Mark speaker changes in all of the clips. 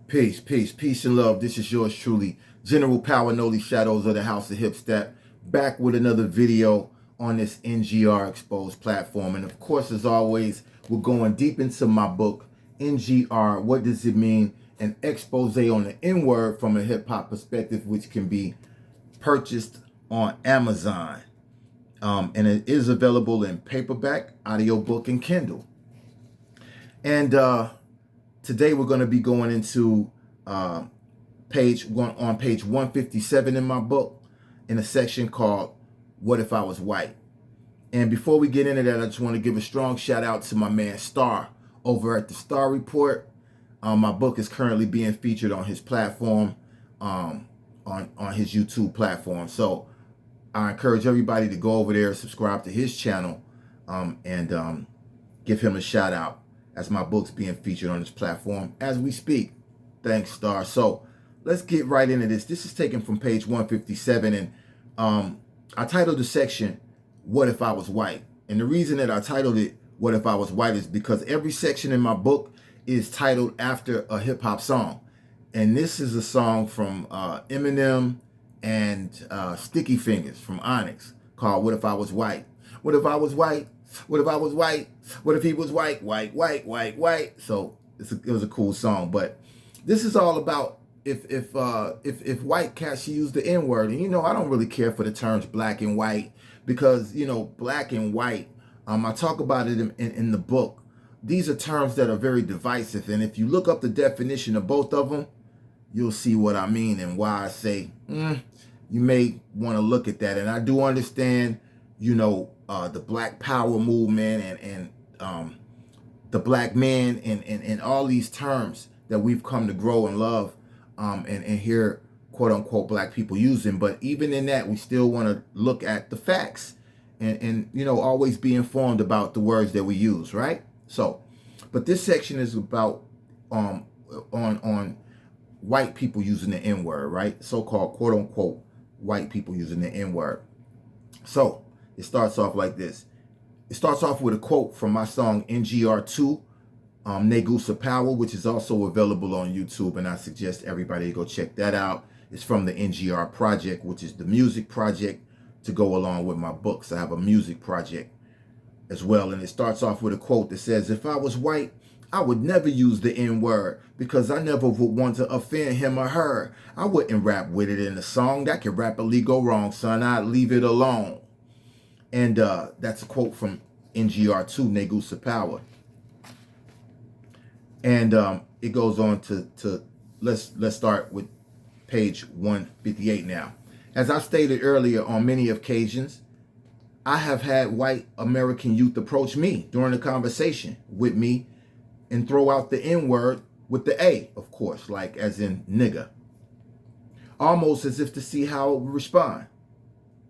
Speaker 1: Peace, peace, peace and love. This is yours truly, General Power Noli Shadows of the House of Hip Step, back with another video on this NGR Exposed platform. And of course, as always, we're going deep into my book, NGR, What Does It Mean? An expose on the N-word from a hip-hop perspective, which can be purchased on Amazon. And it is available in paperback, audiobook, and Kindle. And today we're going to be going into page 157 in my book, in a section called What If I Was White? And before we get into that, I just want to give a strong shout out to my man Star over at the Star Report. My book is currently being featured on his platform, on his YouTube platform. So I encourage everybody to go over there, subscribe to his channel, and give him a shout out as my book's being featured on this platform as we speak. Thanks, Star. So let's get right into this. This is taken from page 157, and I titled the section, What If I Was White? And the reason that I titled it, What If I Was White, is because every section in my book is titled after a hip-hop song. And this is a song from Eminem and Sticky Fingers from Onyx called What If I Was White? What if I was white? What if I was white? What if he was white? White, white, white, white. So it was a cool song. But this is all about if white cats use the N-word. And I don't really care for the terms black and white, because black and white, I talk about it in the book. These are terms that are very divisive, and if you look up the definition of both of them, you'll see what I mean and why I say you may want to look at that. And I do understand, the Black Power movement and the black man and all these terms that we've come to grow and love and hear quote unquote black people using. But even in that, we still want to look at the facts and always be informed about the words that we use, right? So, but this section is about on white people using the N-word, right? So-called quote unquote white people using the N-word. So it starts off like this. It starts off with a quote from my song NGR2, Negusa Power, which is also available on YouTube, and I suggest everybody go check that out. It's from the NGR Project, which is the music project to go along with my books. I have a music project as well, and it starts off with a quote that says, if I was white, I would never use the N-word, because I never would want to offend him or her. I wouldn't rap with it in a song. That could rapidly go wrong, son. I'd leave it alone. And that's a quote from NGR2, Negusa Power. And it goes on to let's start with page 158 now. As I stated earlier, on many occasions, I have had white American youth approach me during a conversation with me and throw out the N-word with the A, of course, like as in nigga, almost as if to see how it would respond.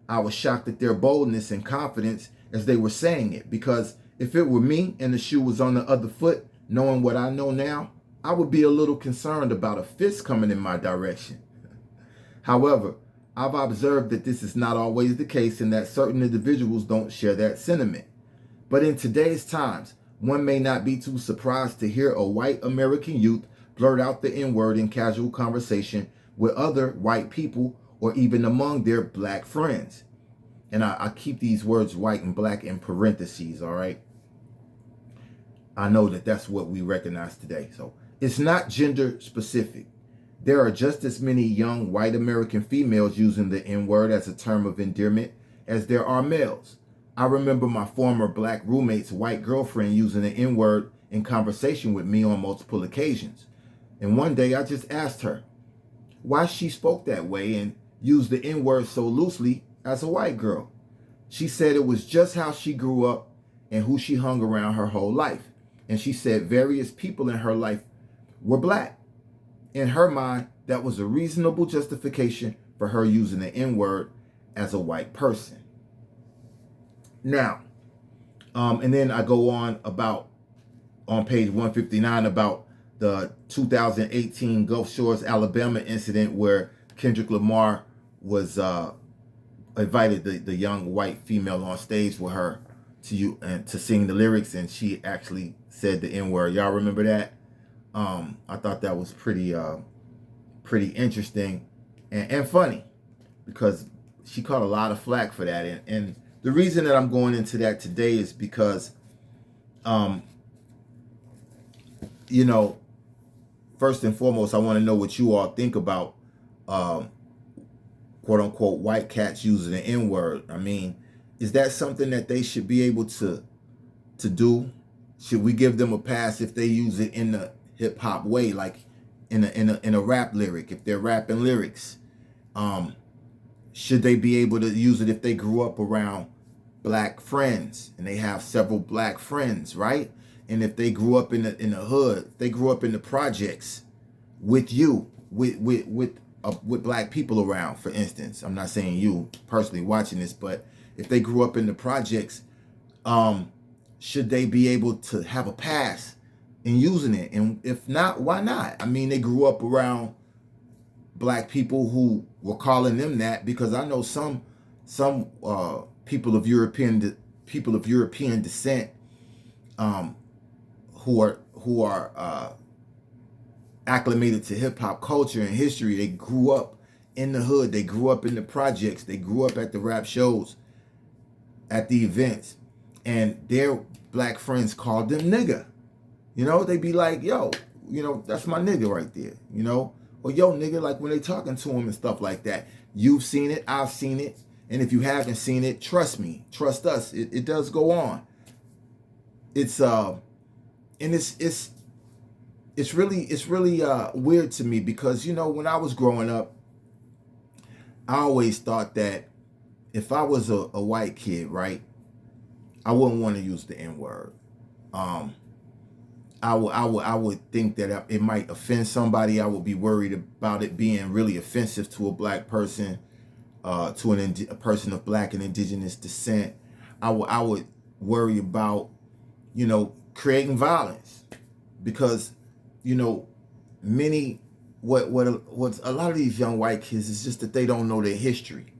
Speaker 1: I was shocked at their boldness and confidence as they were saying it, because if it were me and the shoe was on the other foot, knowing what I know now, I would be a little concerned about a fist coming in my direction. However, I've observed that this is not always the case, and that certain individuals don't share that sentiment. But in today's times, one may not be too surprised to hear a white American youth blurt out the N-word in casual conversation with other white people, or even among their black friends. And I keep these words white and black in parentheses, all right? I know that that's what we recognize today. So it's not gender specific. There are just as many young white American females using the N-word as a term of endearment as there are males. I remember my former black roommate's white girlfriend using the N-word in conversation with me on multiple occasions. And one day I just asked her why she spoke that way and used the N-word so loosely as a white girl. She said it was just how she grew up and who she hung around her whole life. And she said various people in her life were black. In her mind, that was a reasonable justification for her using the N-word as a white person. Now, and then I go on page 159 about the 2018 Gulf Shores, Alabama incident where Kendrick Lamar was invited the young white female on stage with her to sing the lyrics, and she actually said the N-word. Y'all remember that? I thought that was pretty interesting and funny, because she caught a lot of flack for that. And the reason that I'm going into that today is because, you know, first and foremost, I want to know what you all think about, quote unquote, white cats using the N-word. I mean, is that something that they should be able to do? Should we give them a pass if they use it in the hip hop way, like in a rap lyric, if they're rapping lyrics? Should they be able to use it if they grew up around black friends and they have several black friends, right? And if they grew up in the hood, if they grew up in the projects with you, with black people around, for instance. I'm not saying you personally watching this, but if they grew up in the projects, should they be able to have a pass in using it? And if not, why not? I mean, they grew up around black people who were calling them that, because I know some people of European descent, who are acclimated to hip hop culture and history. They grew up in the hood. They grew up in the projects. They grew up at the rap shows, at the events, and their black friends called them nigga. You know, they be like, yo, you know, that's my nigga right there, you know? Or yo, nigga, like when they talking to him and stuff like that. You've seen it, I've seen it. And if you haven't seen it, trust me, trust us, it does go on. It's and it's really weird to me, because, you know, when I was growing up, I always thought that if I was a white kid, right, I wouldn't want to use the N-word. I would think that it might offend somebody. I would be worried about it being really offensive to a black person, to a person of black and indigenous descent. I would worry about, you know, creating violence, because, you know, what's a lot of these young white kids is just that they don't know their history.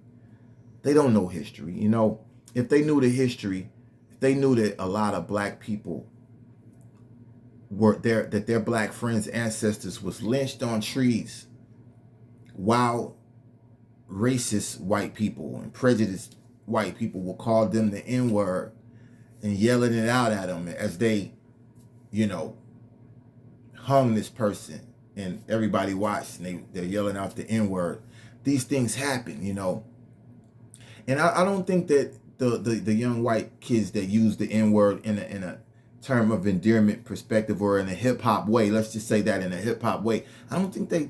Speaker 1: They don't know history. You know, if they knew the history, if they knew that a lot of black people were there, that their black friends' ancestors was lynched on trees, while racist white people and prejudiced white people will call them the N-word and yelling it out at them as they, you know, hung this person, and everybody watched, and they're yelling out the N-word. These things happen, you know. And I don't think that the young white kids that use the N-word in a term of endearment perspective, or in a hip hop way, let's just say that in a hip hop way, I don't think they're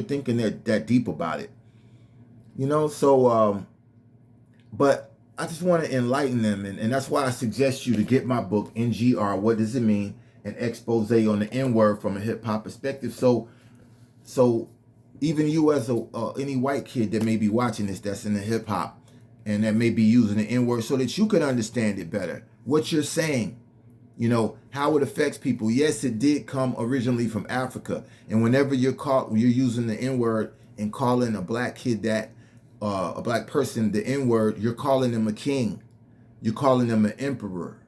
Speaker 1: thinking that deep about it, you know. So but I just want to enlighten them, and that's why I suggest you to get my book, NGR, What Does It Mean? An expose on the N-word from a hip hop perspective. So even you, as any white kid that may be watching this, that's in the hip hop and that may be using the N-word, so that you can understand it better, what you're saying, you know, how it affects people. Yes, it did come originally from Africa, and whenever you're using the N-word and calling a black kid that, a black person, the N-word, you're calling them a king, you're calling them an emperor,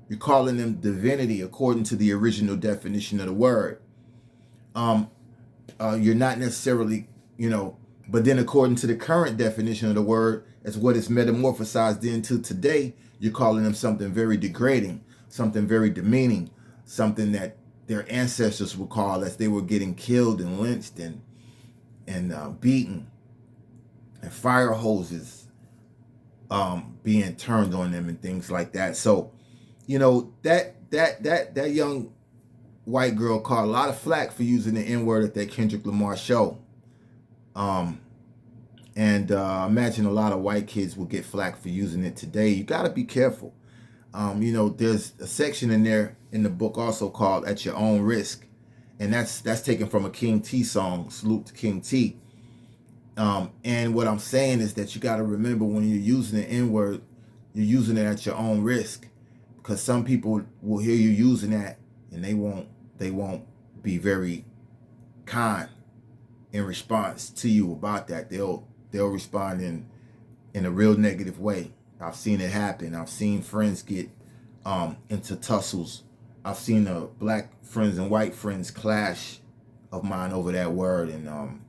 Speaker 1: you're calling them divinity according to the original definition of the word. You're not necessarily, you know, but then according to the current definition of the word, as what it's metamorphosized into today, you're calling them something very degrading, something very demeaning, something that their ancestors would call as they were getting killed and lynched and beaten, and fire hoses being turned on them and things like that. So, you know, that young white girl caught a lot of flack for using the N-word at that Kendrick Lamar show. And imagine a lot of white kids will get flack for using it today. You got to be careful. You know, there's a section in there in the book also called At Your Own Risk. And that's taken from a King T song, Salute to King T. And what I'm saying is that you got to remember, when you're using the N-word, you're using it at your own risk, because some people will hear you using that and they won't be very kind in response to you about that. They'll respond in a real negative way. I've seen it happen. I've seen friends get into tussles I've seen the black friends and white friends clash of mine over that word, and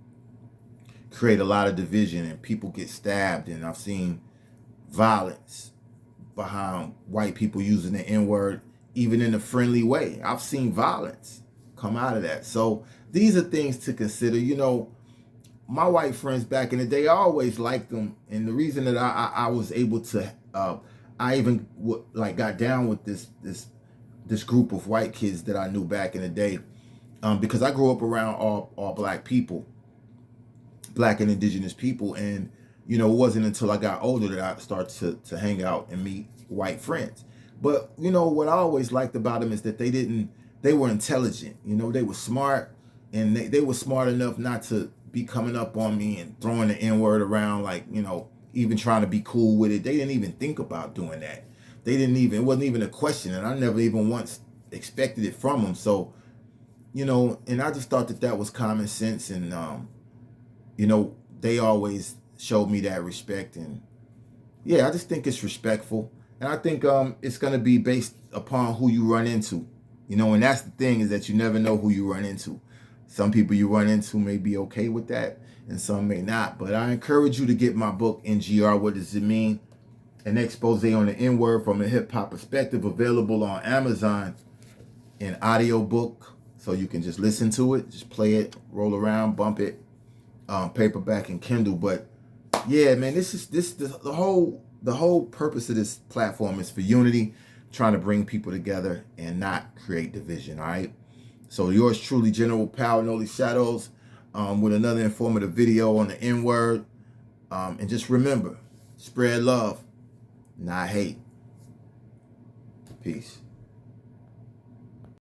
Speaker 1: create a lot of division, and people get stabbed, and I've seen violence behind white people using the N-word, even in a friendly way. I've seen violence come out of that. So these are things to consider. You know, my white friends back in the day, I always liked them, and the reason that I was able to, I even like got down with this group of white kids that I knew back in the day, because I grew up around all black people, black and indigenous people, and you know, it wasn't until I got older that I started to hang out and meet white friends. But you know what I always liked about them is that they were intelligent. You know, they were smart, and they were smart enough not to be coming up on me and throwing the N-word around, like, you know, even trying to be cool with it. They didn't even think about doing that. It wasn't even a question, and I never even once expected it from them. So, you know, and I just thought that that was common sense, and you know, they always showed me that respect, and yeah, I just think it's respectful, and I think it's gonna be based upon who you run into, you know, and that's the thing, is that you never know who you run into. Some people you run into may be okay with that, and some may not. But I encourage you to get my book, NGR, What Does It Mean? An expose on the N-word from a hip-hop perspective, available on Amazon in audiobook, so you can just listen to it, just play it, roll around, bump it, paperback and Kindle. But yeah, man, the whole purpose of this platform is for unity, trying to bring people together and not create division. All right. So yours truly, General Power Noli Shadows, with another informative video on the N-word. And just remember, spread love, not hate. Peace.